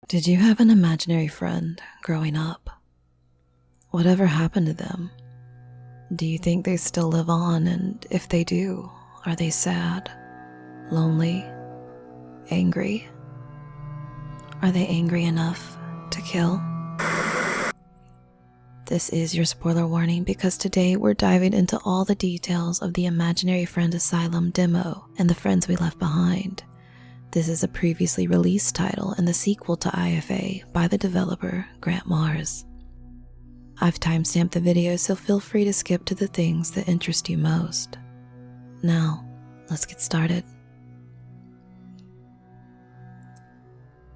Did you have an imaginary friend growing up? Whatever happened to them? Do you think they still live on, and if they do, are they sad, lonely, angry? Are they angry enough to kill? This is your spoiler warning because today we're diving into all the details of the Imaginary Friend Asylum demo and the friends we left behind. This is a previously released title and the sequel to IFA by the developer Grant Mars. I've timestamped the video, so feel free to skip to the things that interest you most. Now, let's get started.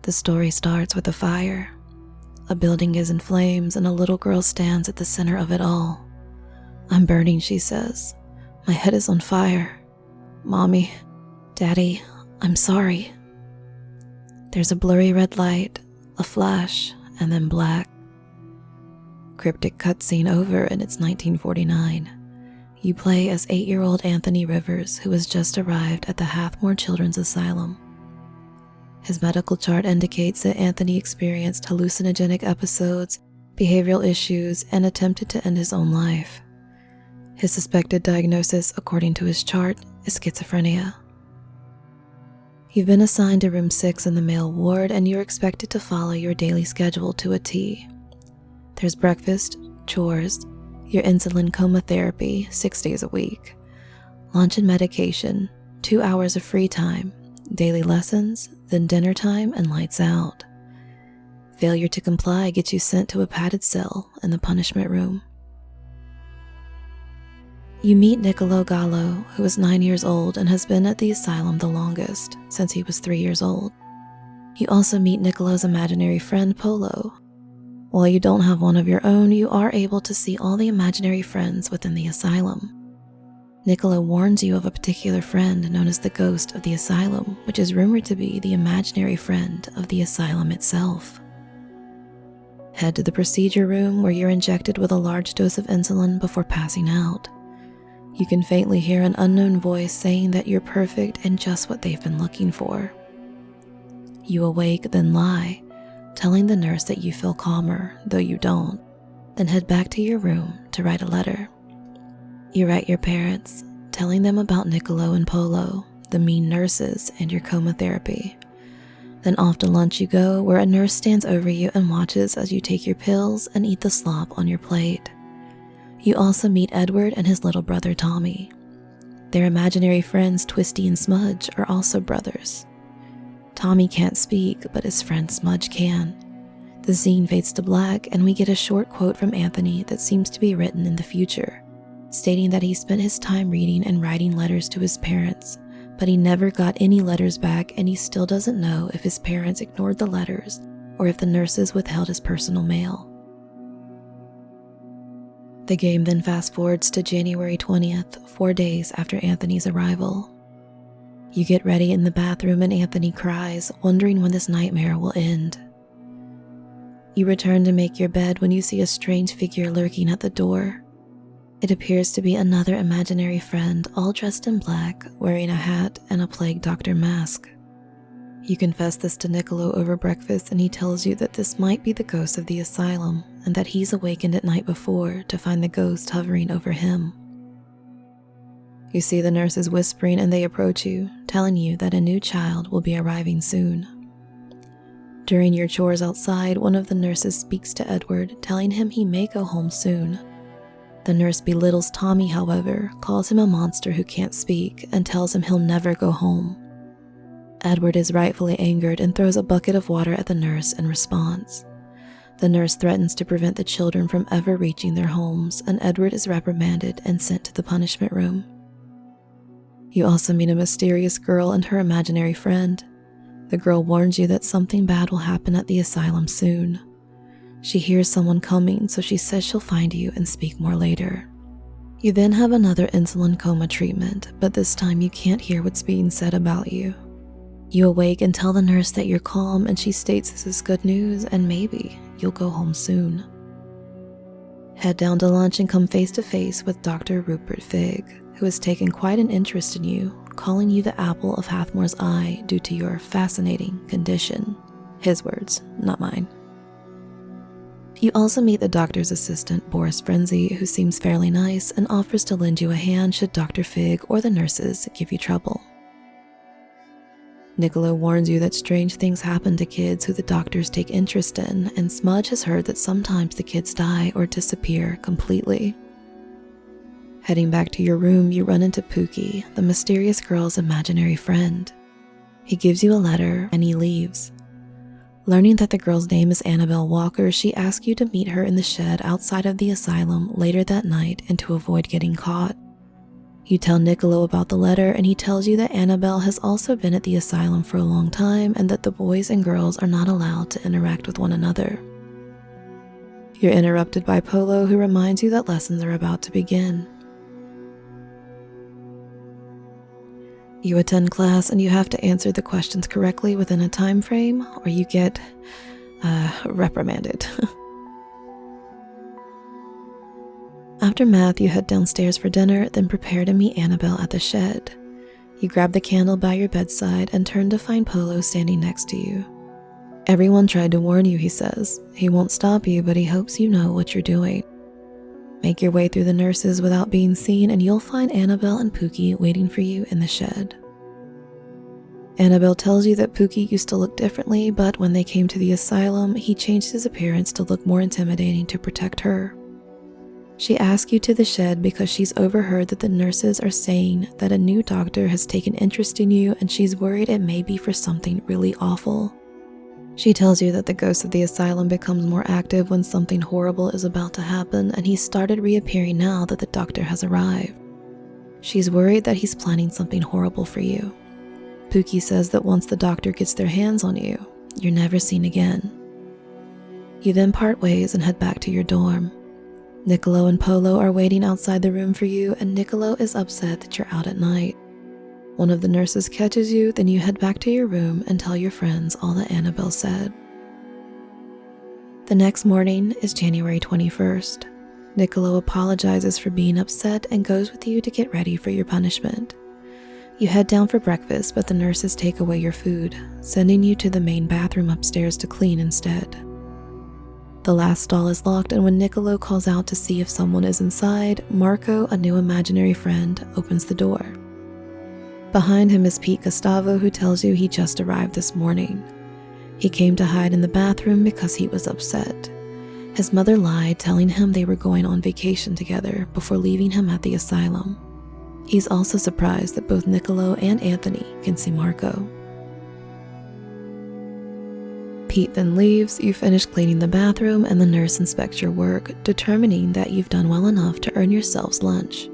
The story starts with a fire. A building is in flames and a little girl stands at the center of it all. "I'm burning," she says. "My head is on fire. Mommy, Daddy, I'm sorry." There's a blurry red light, a flash, and then black. Cryptic cutscene over, and it's 1949. You play as 8-year-old Anthony Rivers, who has just arrived at the Hathmoore Children's Asylum. His medical chart indicates that Anthony experienced hallucinogenic episodes, behavioral issues, and attempted to end his own life. His suspected diagnosis, according to his chart, is schizophrenia. You've been assigned to room 6 in the male ward, and you're expected to follow your daily schedule to a T. There's breakfast, chores, your insulin coma therapy 6 days a week, lunch and medication, 2 hours of free time, daily lessons, then dinner time and lights out. Failure to comply gets you sent to a padded cell in the punishment room. You meet Niccolo Gallo, who is 9 years old and has been at the asylum the longest, since he was 3 years old. You also meet Niccolo's imaginary friend Polo. While you don't have one of your own, you are able to see all the imaginary friends within the asylum. Niccolo warns you of a particular friend known as the ghost of the asylum, which is rumored to be the imaginary friend of the asylum itself. Head to the procedure room where you're injected with a large dose of insulin before passing out. You can faintly hear an unknown voice saying that you're perfect and just what they've been looking for. You awake, then lie, telling the nurse that you feel calmer, though you don't, then head back to your room to write a letter. You write your parents, telling them about Niccolo and Polo, the mean nurses, and your coma therapy. Then off to lunch you go, where a nurse stands over you and watches as you take your pills and eat the slop on your plate. You also meet Edward and his little brother Tommy. Their imaginary friends Twisty and Smudge are also brothers. Tommy can't speak, but his friend Smudge can. The scene fades to black, and we get a short quote from Anthony that seems to be written in the future, stating that he spent his time reading and writing letters to his parents, but he never got any letters back, and he still doesn't know if his parents ignored the letters or if the nurses withheld his personal mail. The game then fast forwards to January 20th, 4 days after Anthony's arrival. You get ready in the bathroom and Anthony cries, wondering when this nightmare will end. You return to make your bed when you see a strange figure lurking at the door. It appears to be another imaginary friend, all dressed in black, wearing a hat and a plague doctor mask. You confess this to Niccolo over breakfast, and he tells you that this might be the ghost of the asylum and that he's awakened at night before to find the ghost hovering over him. You see the nurses whispering and they approach you, telling you that a new child will be arriving soon. During your chores outside, one of the nurses speaks to Edward, telling him he may go home soon. The nurse belittles Tommy, however, calls him a monster who can't speak, and tells him he'll never go home. Edward is rightfully angered and throws a bucket of water at the nurse in response. The nurse threatens to prevent the children from ever reaching their homes, and Edward is reprimanded and sent to the punishment room. You also meet a mysterious girl and her imaginary friend. The girl warns you that something bad will happen at the asylum soon. She hears someone coming, so she says she'll find you and speak more later. You then have another insulin coma treatment, but this time you can't hear what's being said about you. You awake and tell the nurse that you're calm, and she states this is good news and maybe you'll go home soon. Head down to lunch and come face to face with Dr. Rupert Figg, who has taken quite an interest in you, calling you the apple of Hathmoore's eye due to your fascinating condition. His words, not mine. You also meet the doctor's assistant, Boris Frenzy, who seems fairly nice and offers to lend you a hand should Dr. Fig or the nurses give you trouble. Niccolo warns you that strange things happen to kids who the doctors take interest in, and Smudge has heard that sometimes the kids die or disappear completely. Heading back to your room, you run into Pookie, the mysterious girl's imaginary friend. He gives you a letter and he leaves. Learning that the girl's name is Annabelle Walker, she asks you to meet her in the shed outside of the asylum later that night and to avoid getting caught. You tell Niccolo about the letter and he tells you that Annabelle has also been at the asylum for a long time and that the boys and girls are not allowed to interact with one another. You're interrupted by Polo, who reminds you that lessons are about to begin. You attend class and you have to answer the questions correctly within a time frame, or you get reprimanded. After math, you head downstairs for dinner, then prepare to meet Annabelle at the shed. You grab the candle by your bedside and turn to find Polo standing next to you. Everyone tried to warn you, he says. He won't stop you, but he hopes you know what you're doing. Make your way through the nurses without being seen and you'll find Annabelle and Pookie waiting for you in the shed. Annabelle tells you that Pookie used to look differently, but when they came to the asylum, he changed his appearance to look more intimidating to protect her. She asks you to the shed because she's overheard that the nurses are saying that a new doctor has taken interest in you and she's worried it may be for something really awful. She tells you that the ghost of the asylum becomes more active when something horrible is about to happen, and he's started reappearing now that the doctor has arrived. She's worried that he's planning something horrible for you. Pookie says that once the doctor gets their hands on you, you're never seen again. You then part ways and head back to your dorm. Niccolo and Polo are waiting outside the room for you, and Niccolo is upset that you're out at night. One of the nurses catches you, then you head back to your room and tell your friends all that Annabelle said. The next morning is January 21st. Niccolo apologizes for being upset and goes with you to get ready for your punishment. You head down for breakfast, but the nurses take away your food, sending you to the main bathroom upstairs to clean instead. The last stall is locked, and when Niccolo calls out to see if someone is inside, Marco, a new imaginary friend, opens the door. Behind him is Pete Gustavo, who tells you he just arrived this morning. He came to hide in the bathroom because he was upset. His mother lied, telling him they were going on vacation together before leaving him at the asylum. He's also surprised that both Niccolo and Anthony can see Marco. Pete then leaves, you finish cleaning the bathroom, and the nurse inspects your work, determining that you've done well enough to earn yourselves lunch.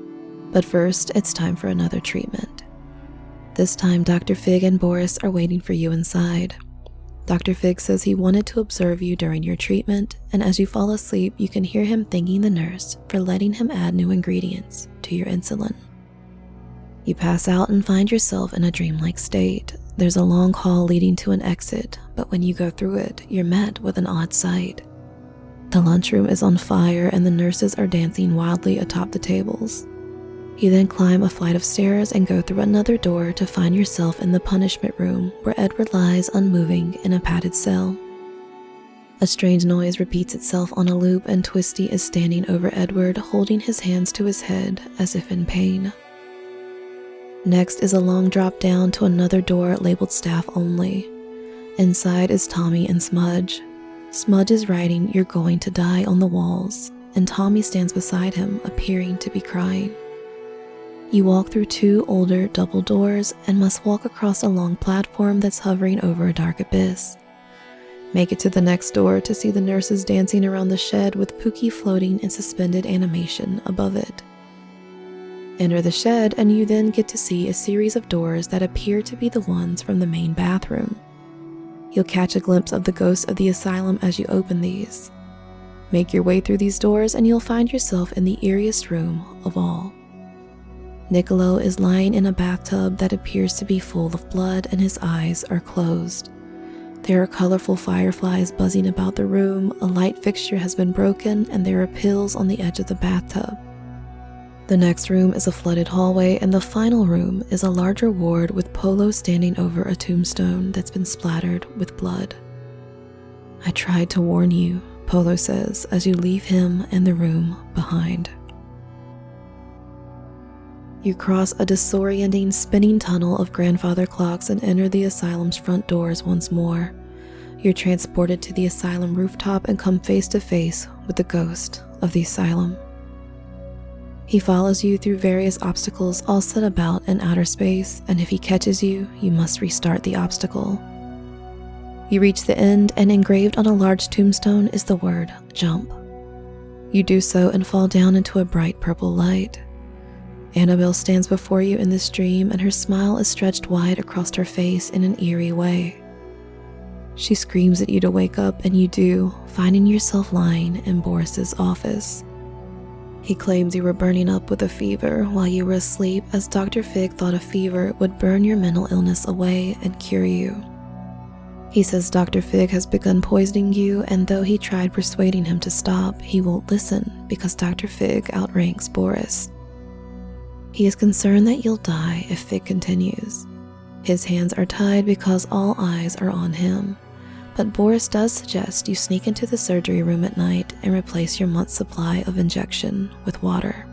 But first, it's time for another treatment. This time, Dr. Fig and Boris are waiting for you inside. Dr. Fig says he wanted to observe you during your treatment, and as you fall asleep, you can hear him thanking the nurse for letting him add new ingredients to your insulin. You pass out and find yourself in a dreamlike state. There's a long hall leading to an exit, but when you go through it, you're met with an odd sight. The lunchroom is on fire and the nurses are dancing wildly atop the tables. You then climb a flight of stairs and go through another door to find yourself in the punishment room where Edward lies unmoving in a padded cell. A strange noise repeats itself on a loop and Twisty is standing over Edward, holding his hands to his head as if in pain. Next is a long drop down to another door labeled staff only. Inside is Tommy and Smudge. Smudge is writing "You're going to die" on the walls, and Tommy stands beside him, appearing to be crying. You walk through two older double doors and must walk across a long platform that's hovering over a dark abyss. Make it to the next door to see the nurses dancing around the shed with Pookie floating in suspended animation above it. Enter the shed and you then get to see a series of doors that appear to be the ones from the main bathroom. You'll catch a glimpse of the ghost of the asylum as you open these. Make your way through these doors and you'll find yourself in the eeriest room of all. Niccolo is lying in a bathtub that appears to be full of blood and his eyes are closed. There are colorful fireflies buzzing about the room, a light fixture has been broken, and there are pills on the edge of the bathtub. The next room is a flooded hallway, and the final room is a larger ward with Polo standing over a tombstone that's been splattered with blood. "I tried to warn you," Polo says as you leave him and the room behind. You cross a disorienting, spinning tunnel of grandfather clocks and enter the asylum's front doors once more. You're transported to the asylum rooftop and come face to face with the ghost of the asylum. He follows you through various obstacles all set about in outer space, and if he catches you, you must restart the obstacle. You reach the end, and engraved on a large tombstone is the word "jump." You do so and fall down into a bright purple light. Annabelle stands before you in this dream, and her smile is stretched wide across her face in an eerie way. She screams at you to wake up, and you do, finding yourself lying in Boris's office. He claims you were burning up with a fever while you were asleep, as Dr. Fig thought a fever would burn your mental illness away and cure you. He says Dr. Fig has begun poisoning you, and though he tried persuading him to stop, he won't listen because Dr. Fig outranks Boris. He is concerned that you'll die if Fig continues. His hands are tied because all eyes are on him, but Boris does suggest you sneak into the surgery room at night and replace your month's supply of injection with water.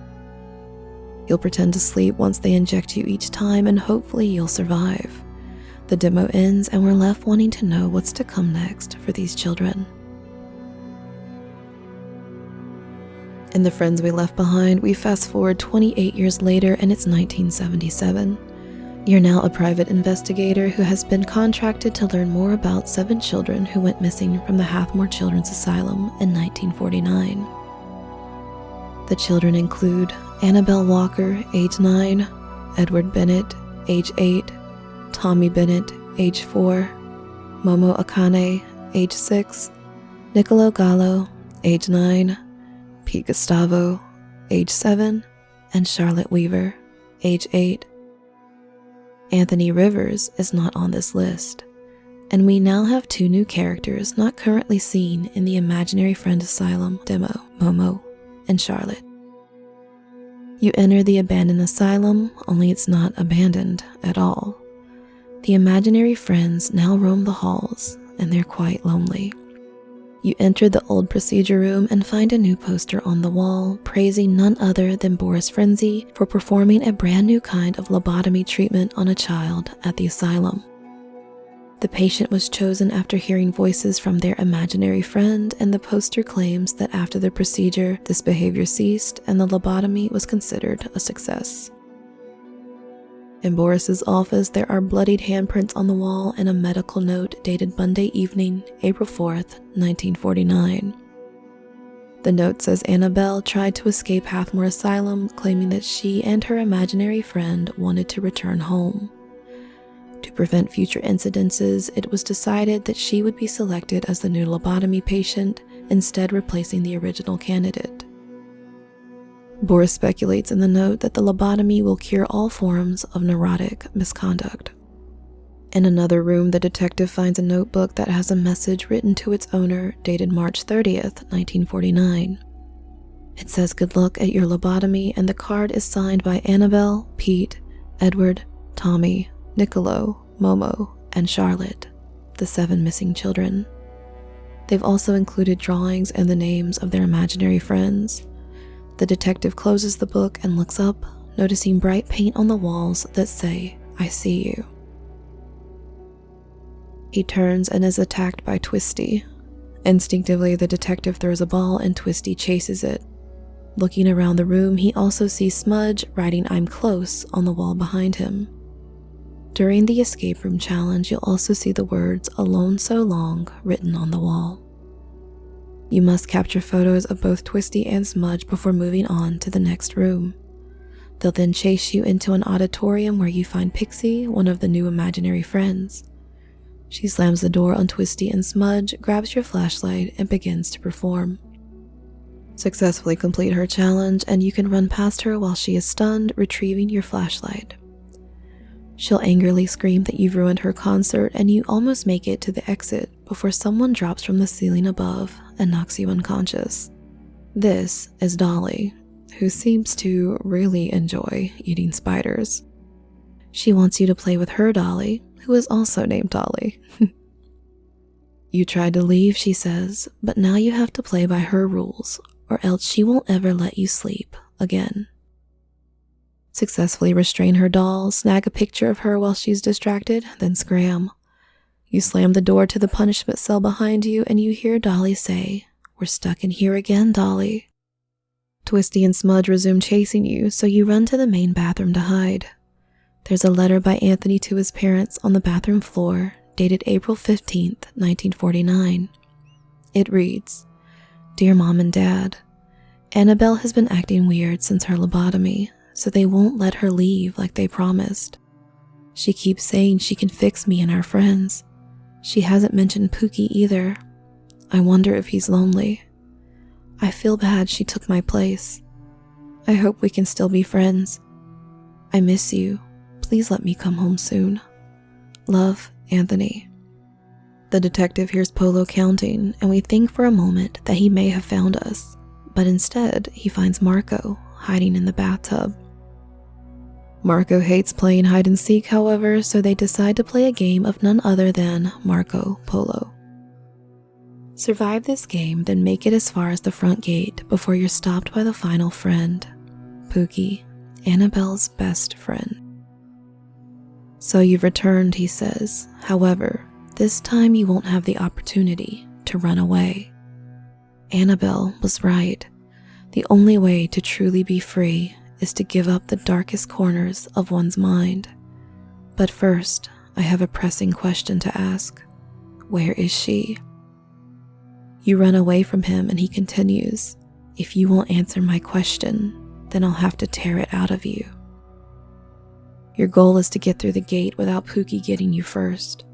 You'll pretend to sleep once they inject you each time, and hopefully you'll survive. The demo ends, and we're left wanting to know what's to come next for these children. In The Friends We Left Behind, we fast forward 28 years later, and it's 1977. You're now a private investigator who has been contracted to learn more about 7 children who went missing from the Hathmoore Children's Asylum in 1949. The children include Annabelle Walker, age 9, Edward Bennett, age 8, Tommy Bennett, age 4, Momo Akane, age 6, Niccolo Gallo, age 9, Pete Gustavo, age 7, and Charlotte Weaver, age 8. Anthony Rivers is not on this list, and we now have 2 new characters not currently seen in the Imaginary Friend Asylum demo, Momo and Charlotte. You enter the abandoned asylum, only it's not abandoned at all. The imaginary friends now roam the halls, and they're quite lonely. You enter the old procedure room and find a new poster on the wall praising none other than Boris Frenzy for performing a brand new kind of lobotomy treatment on a child at the asylum. The patient was chosen after hearing voices from their imaginary friend, and the poster claims that after the procedure, this behavior ceased and the lobotomy was considered a success. In Boris's office, there are bloodied handprints on the wall and a medical note dated Monday evening, April 4th, 1949. The note says Annabelle tried to escape Hathmoore Asylum, claiming that she and her imaginary friend wanted to return home. To prevent future incidences, it was decided that she would be selected as the new lobotomy patient, instead replacing the original candidate. Boris speculates in the note that the lobotomy will cure all forms of neurotic misconduct. In another room, the detective finds a notebook that has a message written to its owner dated March 30th, 1949. It says good luck at your lobotomy, and the card is signed by Annabelle, Pete, Edward, Tommy, Niccolo, Momo, and Charlotte, the 7 missing children. They've also included drawings and the names of their imaginary friends. The detective closes the book and looks up, noticing bright paint on the walls that say, "I see you." He turns and is attacked by Twisty. Instinctively, the detective throws a ball and Twisty chases it. Looking around the room, he also sees Smudge writing "I'm close" on the wall behind him. During the escape room challenge, you'll also see the words "Alone so long" written on the wall. You must capture photos of both Twisty and Smudge before moving on to the next room. They'll then chase you into an auditorium where you find Pixie, one of the new imaginary friends. She slams the door on Twisty and Smudge, grabs your flashlight, and begins to perform. Successfully complete her challenge, and you can run past her while she is stunned, retrieving your flashlight. She'll angrily scream that you've ruined her concert, and you almost make it to the exit before someone drops from the ceiling above and knocks you unconscious. This is Dolly, who seems to really enjoy eating spiders. She wants you to play with her dolly, who is also named Dolly. You tried to leave, she says, but now you have to play by her rules, or else she won't ever let you sleep again. Successfully restrain her doll, snag a picture of her while she's distracted, then scram. You slam the door to the punishment cell behind you and you hear Dolly say, "We're stuck in here again, Dolly." Twisty and Smudge resume chasing you, so you run to the main bathroom to hide. There's a letter by Anthony to his parents on the bathroom floor, dated April 15th, 1949. It reads, "Dear Mom and Dad, Annabelle has been acting weird since her lobotomy, so they won't let her leave like they promised. She keeps saying she can fix me and our friends. She hasn't mentioned Pookie either. I wonder if he's lonely. I feel bad she took my place. I hope we can still be friends. I miss you. Please let me come home soon. Love, Anthony." The detective hears Polo counting, and we think for a moment that he may have found us, but instead he finds Marco hiding in the bathtub. Marco hates playing hide and seek, however, so they decide to play a game of none other than Marco Polo. Survive this game, then make it as far as the front gate before you're stopped by the final friend, Pookie, Annabelle's best friend. "So you've returned," he says. "However, this time you won't have the opportunity to run away. Annabelle was right. The only way to truly be free is to give up the darkest corners of one's mind. But first, I have a pressing question to ask. Where is she?" You run away from him and he continues, "If you won't answer my question, then I'll have to tear it out of you." Your goal is to get through the gate without Pookie getting you first.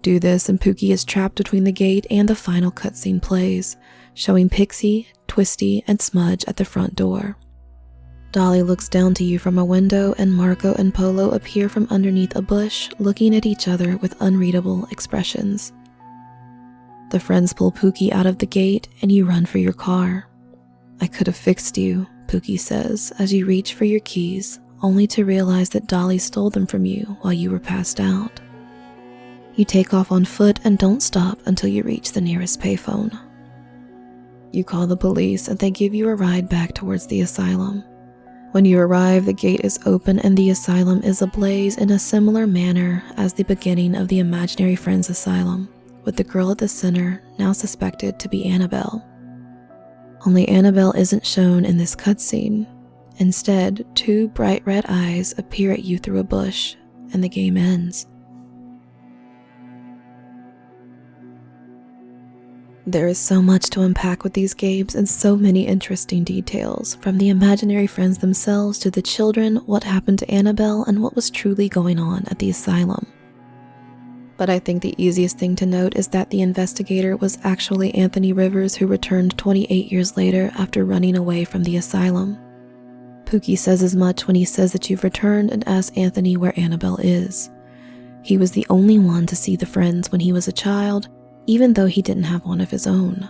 Do this and Pookie is trapped between the gate and the final cutscene plays, showing Pixie, Twisty, and Smudge at the front door. Dolly looks down to you from a window and Marco and Polo appear from underneath a bush, looking at each other with unreadable expressions. The friends pull Pookie out of the gate and you run for your car. "I could have fixed you," Pookie says as you reach for your keys, only to realize that Dolly stole them from you while you were passed out. You take off on foot and don't stop until you reach the nearest payphone. You call the police and they give you a ride back towards the asylum. When you arrive, the gate is open and the asylum is ablaze in a similar manner as the beginning of the Imaginary Friends Asylum, with the girl at the center now suspected to be Annabelle. Only Annabelle isn't shown in this cutscene. Instead, two bright red eyes appear at you through a bush, and the game ends. There is so much to unpack with these games and so many interesting details, from the imaginary friends themselves to the children, what happened to Annabelle, and what was truly going on at the asylum. But I think the easiest thing to note is that the investigator was actually Anthony Rivers, who returned 28 years later after running away from the asylum. Pookie says as much when he says that you've returned and asks Anthony where Annabelle is. He was the only one to see the friends when he was a child, even though he didn't have one of his own.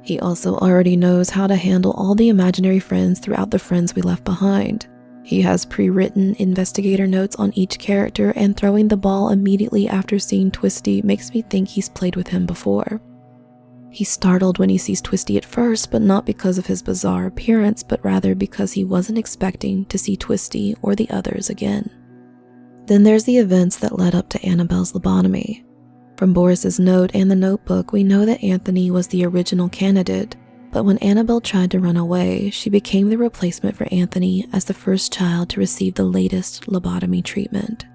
He also already knows how to handle all the imaginary friends throughout the friends we left behind. He has pre-written investigator notes on each character, and throwing the ball immediately after seeing Twisty makes me think he's played with him before. He's startled when he sees Twisty at first, but not because of his bizarre appearance, but rather because he wasn't expecting to see Twisty or the others again. Then there's the events that led up to Annabelle's lobotomy. From Boris's note and the notebook, we know that Anthony was the original candidate, but when Annabelle tried to run away, she became the replacement for Anthony as the first child to receive the latest lobotomy treatment.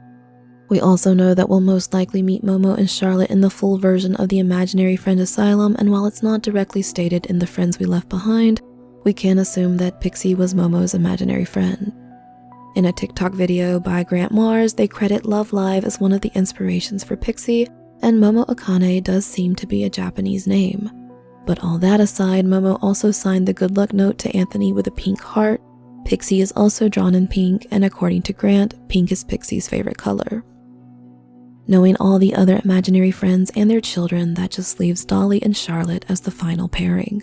We also know that we'll most likely meet Momo and Charlotte in the full version of the Imaginary Friend Asylum, and while it's not directly stated in the friends we left behind, we can assume that Pixie was Momo's imaginary friend. In a TikTok video by Grant Mars, they credit Love Live as one of the inspirations for Pixie, and Momo Akane does seem to be a Japanese name. But all that aside, Momo also signed the good luck note to Anthony with a pink heart. Pixie is also drawn in pink, and according to Grant, pink is Pixie's favorite color. Knowing all the other imaginary friends and their children, that just leaves Dolly and Charlotte as the final pairing.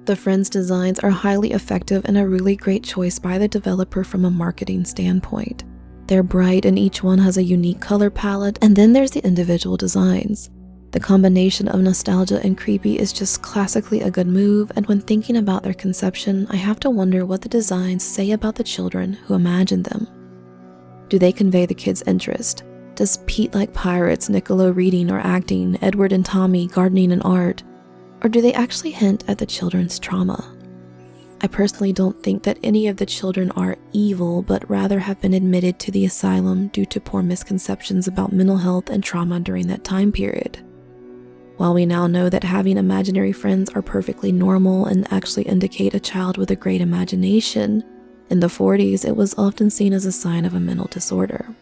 The friends' designs are highly effective and a really great choice by the developer from a marketing standpoint. They're bright and each one has a unique color palette, and then there's the individual designs. The combination of nostalgia and creepy is just classically a good move, and when thinking about their conception, I have to wonder what the designs say about the children who imagined them. Do they convey the kids' interest? Does Pete like pirates, Niccolo reading or acting, Edward and Tommy gardening and art? Or do they actually hint at the children's trauma? I personally don't think that any of the children are evil, but rather have been admitted to the asylum due to poor misconceptions about mental health and trauma during that time period. While we now know that having imaginary friends are perfectly normal and actually indicate a child with a great imagination, in the 40s it was often seen as a sign of a mental disorder.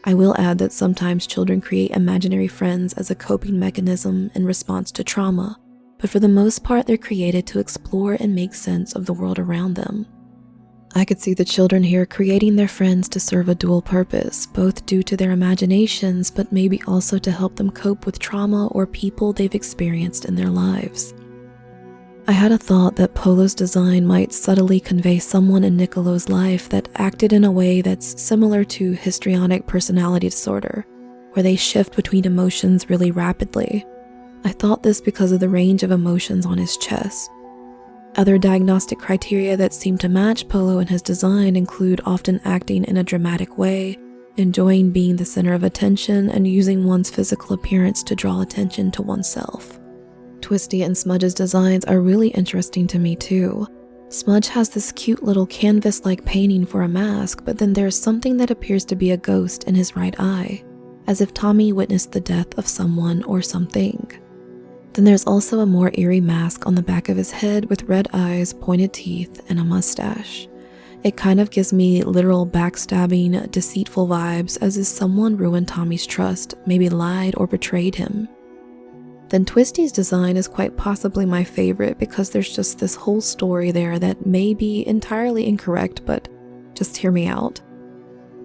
I will add that sometimes children create imaginary friends as a coping mechanism in response to trauma, but for the most part they're created to explore and make sense of the world around them. I could see the children here creating their friends to serve a dual purpose, both due to their imaginations, but maybe also to help them cope with trauma or people they've experienced in their lives. I had a thought that Polo's design might subtly convey someone in Niccolo's life that acted in a way that's similar to histrionic personality disorder, where they shift between emotions really rapidly. I thought this because of the range of emotions on his chest. Other diagnostic criteria that seem to match Polo in his design include often acting in a dramatic way, enjoying being the center of attention, and using one's physical appearance to draw attention to oneself. Twisty and Smudge's designs are really interesting to me too. Smudge has this cute little canvas-like painting for a mask, but then there's something that appears to be a ghost in his right eye, as if Tommy witnessed the death of someone or something. Then there's also a more eerie mask on the back of his head with red eyes, pointed teeth, and a mustache. It kind of gives me literal backstabbing, deceitful vibes, as if someone ruined Tommy's trust, maybe lied or betrayed him. Then Twisty's design is quite possibly my favorite because there's just this whole story there that may be entirely incorrect, but just hear me out.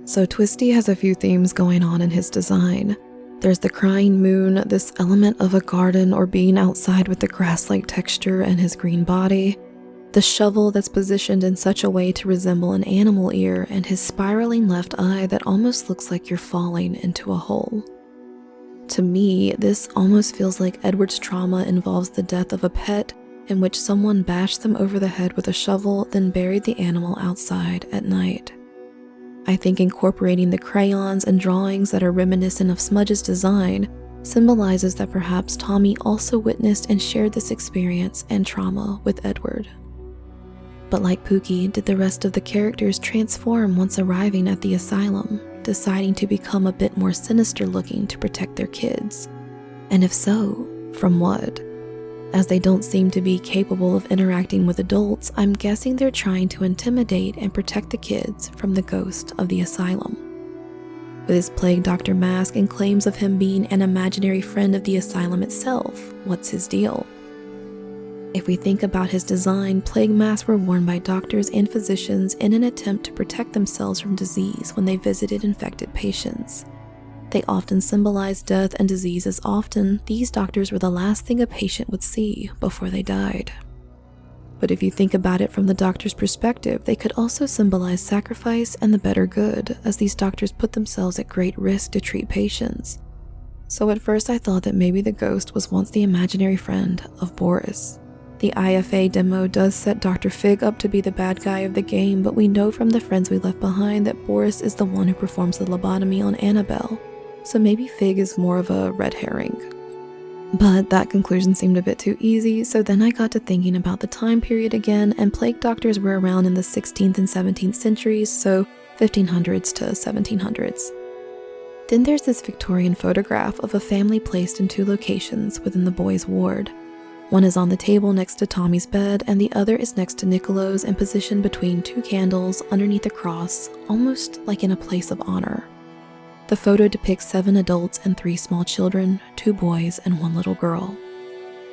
So Twisty has a few themes going on in his design. There's the crying moon, this element of a garden or being outside with the grass-like texture and his green body, the shovel that's positioned in such a way to resemble an animal ear, and his spiraling left eye that almost looks like you're falling into a hole. To me, this almost feels like Edward's trauma involves the death of a pet in which someone bashed them over the head with a shovel, then buried the animal outside at night. I think incorporating the crayons and drawings that are reminiscent of Smudge's design symbolizes that perhaps Tommy also witnessed and shared this experience and trauma with Edward. But like Pookie, did the rest of the characters transform once arriving at the asylum, deciding to become a bit more sinister looking to protect their kids? And if so, from what? As they don't seem to be capable of interacting with adults, I'm guessing they're trying to intimidate and protect the kids from the ghost of the asylum. With his plague doctor mask and claims of him being an imaginary friend of the asylum itself, what's his deal? If we think about his design, plague masks were worn by doctors and physicians in an attempt to protect themselves from disease when they visited infected patients. They often symbolize death and disease, as often these doctors were the last thing a patient would see before they died. But if you think about it from the doctor's perspective, they could also symbolize sacrifice and the better good, as these doctors put themselves at great risk to treat patients. So at first I thought that maybe the ghost was once the imaginary friend of Boris. The IFA demo does set Dr. Fig up to be the bad guy of the game, but we know from the friends we left behind that Boris is the one who performs the lobotomy on Annabelle. So maybe Fig is more of a red herring. But that conclusion seemed a bit too easy, so then I got to thinking about the time period again, and plague doctors were around in the 16th and 17th centuries, so 1500s to 1700s. Then there's this Victorian photograph of a family placed in two locations within the boys' ward. One is on the table next to Tommy's bed, and the other is next to Niccolo's and positioned between two candles underneath a cross, almost like in a place of honor. The photo depicts 7 adults and 3 small children, 2 boys and 1 little girl.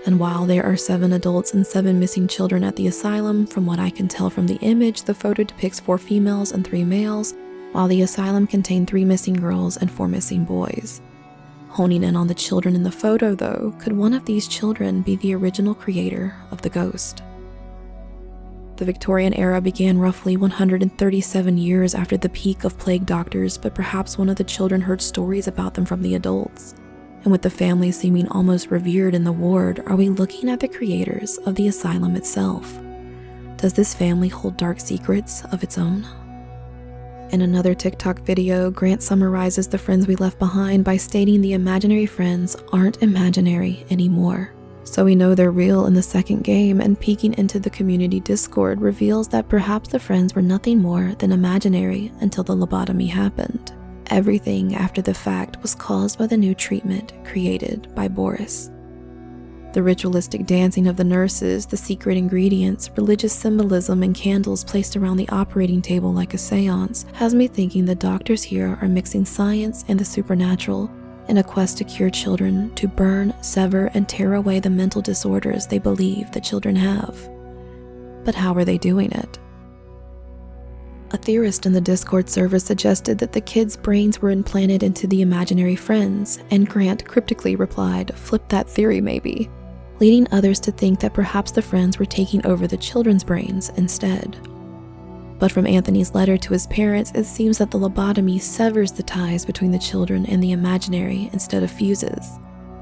And while there are 7 adults and 7 missing children at the asylum, from what I can tell from the image, the photo depicts 4 females and 3 males, while the asylum contained 3 missing girls and 4 missing boys. Honing in on the children in the photo though, could one of these children be the original creator of the ghost? The Victorian era began roughly 137 years after the peak of plague doctors, but perhaps one of the children heard stories about them from the adults. And with the family seeming almost revered in the ward, are we looking at the creators of the asylum itself? Does this family hold dark secrets of its own? In another TikTok video, Grant summarizes the friends we left behind by stating the imaginary friends aren't imaginary anymore. So we know they're real in the second game, and peeking into the community Discord reveals that perhaps the friends were nothing more than imaginary until the lobotomy happened. Everything after the fact was caused by the new treatment created by Boris. The ritualistic dancing of the nurses, the secret ingredients, religious symbolism, and candles placed around the operating table like a seance has me thinking the doctors here are mixing science and the supernatural in a quest to cure children, to burn, sever, and tear away the mental disorders they believe that children have. But how are they doing it? A theorist in the Discord server suggested that the kids' brains were implanted into the imaginary friends, and Grant cryptically replied, "Flip that theory maybe," leading others to think that perhaps the friends were taking over the children's brains instead. But from Anthony's letter to his parents, it seems that the lobotomy severs the ties between the children and the imaginary instead of fuses.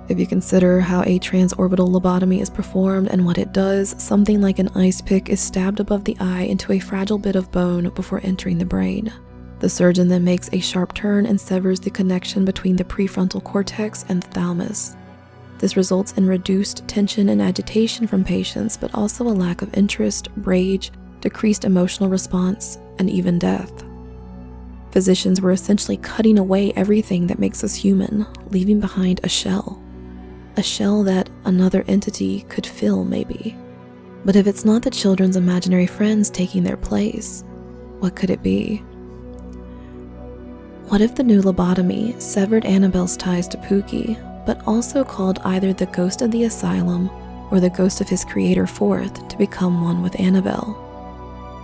If you consider how a transorbital lobotomy is performed and what it does, something like an ice pick is stabbed above the eye into a fragile bit of bone before entering the brain. The surgeon then makes a sharp turn and severs the connection between the prefrontal cortex and the thalamus. This results in reduced tension and agitation from patients, but also a lack of interest, rage, decreased emotional response, and even death. Physicians were essentially cutting away everything that makes us human, leaving behind a shell. A shell that another entity could fill, maybe. But if it's not the children's imaginary friends taking their place, what could it be? What if the new lobotomy severed Annabelle's ties to Pookie, but also called either the ghost of the asylum or the ghost of his creator forth to become one with Annabelle?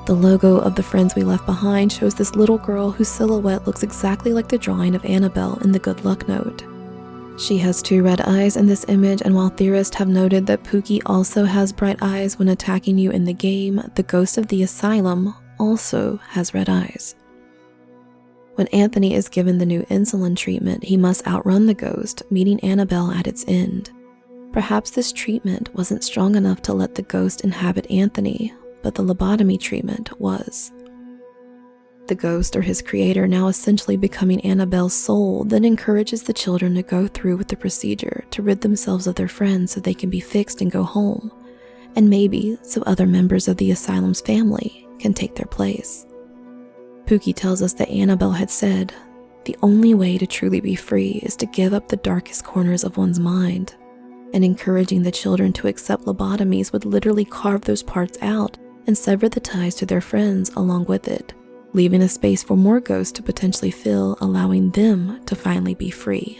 The logo of the friends we left behind shows this little girl whose silhouette looks exactly like the drawing of Annabelle in the good luck note. She has 2 red eyes in this image, and while theorists have noted that Pookie also has bright eyes when attacking you in the game, the ghost of the asylum also has red eyes. When Anthony is given the new insulin treatment, he must outrun the ghost, meeting Annabelle at its end. Perhaps this treatment wasn't strong enough to let the ghost inhabit Anthony, but the lobotomy treatment was. The ghost, or his creator, now essentially becoming Annabelle's soul, then encourages the children to go through with the procedure to rid themselves of their friends so they can be fixed and go home, and maybe so other members of the asylum's family can take their place. Pookie tells us that Annabelle had said, "The only way to truly be free is to give up the darkest corners of one's mind," and encouraging the children to accept lobotomies would literally carve those parts out and sever the ties to their friends along with it, leaving a space for more ghosts to potentially fill, allowing them to finally be free,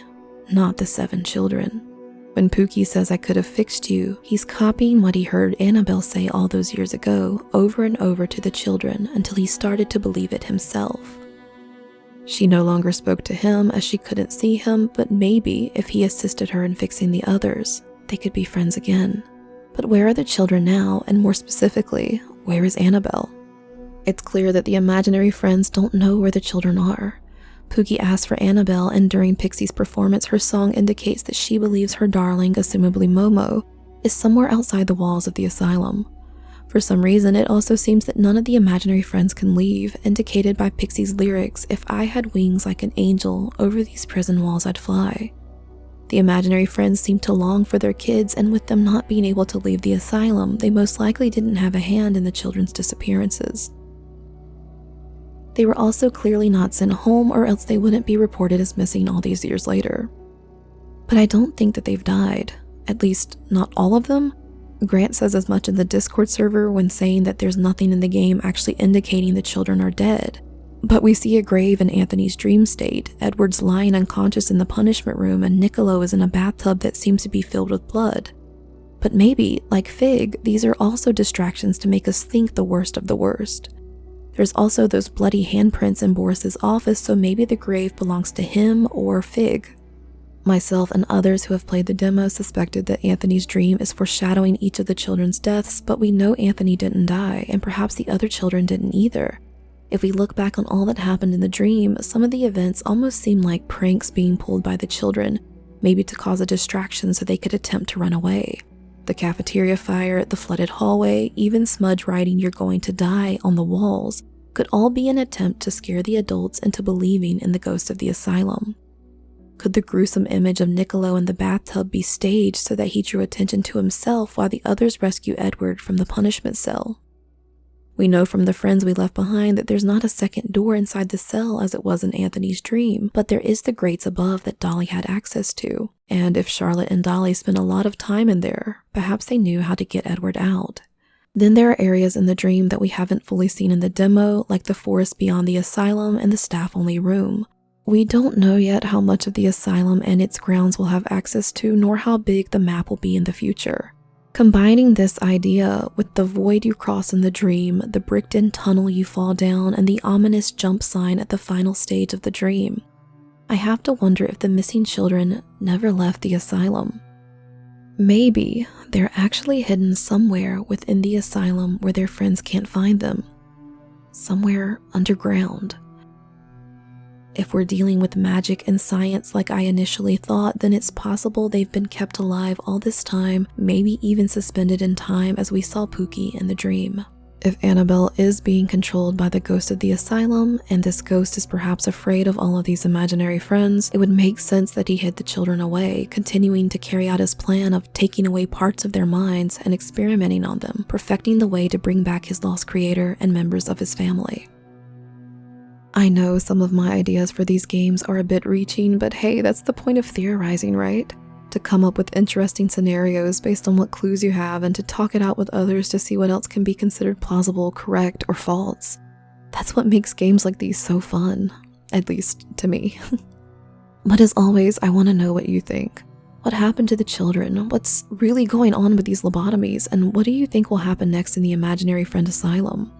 not the 7 children. When Pookie says, "I could have fixed you," he's copying what he heard Annabelle say all those years ago over and over to the children until he started to believe it himself. She no longer spoke to him as she couldn't see him, but maybe if he assisted her in fixing the others, they could be friends again. But where are the children now, and more specifically, where is Annabelle? It's clear that the imaginary friends don't know where the children are. Pookie asks for Annabelle, and during Pixie's performance, her song indicates that she believes her darling, assumably Momo, is somewhere outside the walls of the asylum. For some reason, it also seems that none of the imaginary friends can leave, indicated by Pixie's lyrics, "If I had wings like an angel, over these prison walls I'd fly." The imaginary friends seem to long for their kids, and with them not being able to leave the asylum, they most likely didn't have a hand in the children's disappearances. They were also clearly not sent home, or else they wouldn't be reported as missing all these years later. But I don't think that they've died, at least not all of them. Grant says as much in the Discord server when saying that there's nothing in the game actually indicating the children are dead. But we see a grave in Anthony's dream state, Edward's lying unconscious in the punishment room, and Niccolo is in a bathtub that seems to be filled with blood. But maybe, like Fig, these are also distractions to make us think the worst of the worst. There's also those bloody handprints in Boris's office, so maybe the grave belongs to him or Fig. Myself and others who have played the demo suspected that Anthony's dream is foreshadowing each of the children's deaths, but we know Anthony didn't die, and perhaps the other children didn't either. If we look back on all that happened in the dream, some of the events almost seem like pranks being pulled by the children, maybe to cause a distraction so they could attempt to run away. The cafeteria fire, the flooded hallway, even smudge writing "you're going to die" on the walls could all be an attempt to scare the adults into believing in the ghost of the asylum. Could the gruesome image of Niccolo in the bathtub be staged so that he drew attention to himself while the others rescue Edward from the punishment cell? We know from the friends we left behind that there's not a second door inside the cell as it was in Anthony's dream, but there is the grates above that Dolly had access to. And if Charlotte and Dolly spent a lot of time in there, perhaps they knew how to get Edward out. Then there are areas in the dream that we haven't fully seen in the demo, like the forest beyond the asylum and the staff-only room. We don't know yet how much of the asylum and its grounds we'll have access to, nor how big the map will be in the future. Combining this idea with the void you cross in the dream, the bricked-in tunnel you fall down, and the ominous jump sign at the final stage of the dream, I have to wonder if the missing children never left the asylum. Maybe they're actually hidden somewhere within the asylum where their friends can't find them. Somewhere underground. If we're dealing with magic and science like I initially thought, then it's possible they've been kept alive all this time, maybe even suspended in time as we saw Pookie in the dream. If Annabelle is being controlled by the ghost of the asylum, and this ghost is perhaps afraid of all of these imaginary friends, it would make sense that he hid the children away, continuing to carry out his plan of taking away parts of their minds and experimenting on them, perfecting the way to bring back his lost creator and members of his family. I know some of my ideas for these games are a bit reaching, but hey, that's the point of theorizing, right? To come up with interesting scenarios based on what clues you have and to talk it out with others to see what else can be considered plausible, correct, or false. That's what makes games like these so fun, at least to me. But as always, I want to know what you think. What happened to the children? What's really going on with these lobotomies? And what do you think will happen next in the Imaginary Friend Asylum?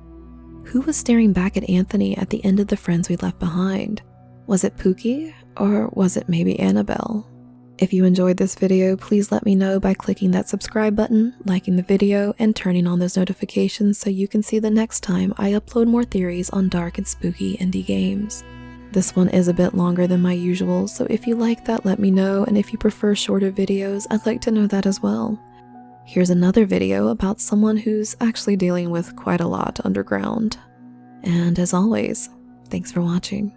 Who was staring back at Anthony at the end of the friends we left behind? Was it Pookie, or was it maybe Annabelle? If you enjoyed this video, please let me know by clicking that subscribe button, liking the video, and turning on those notifications so you can see the next time I upload more theories on dark and spooky indie games. This one is a bit longer than my usual, so if you like that, let me know, and if you prefer shorter videos, I'd like to know that as well. Here's another video about someone who's actually dealing with quite a lot underground. And as always, thanks for watching.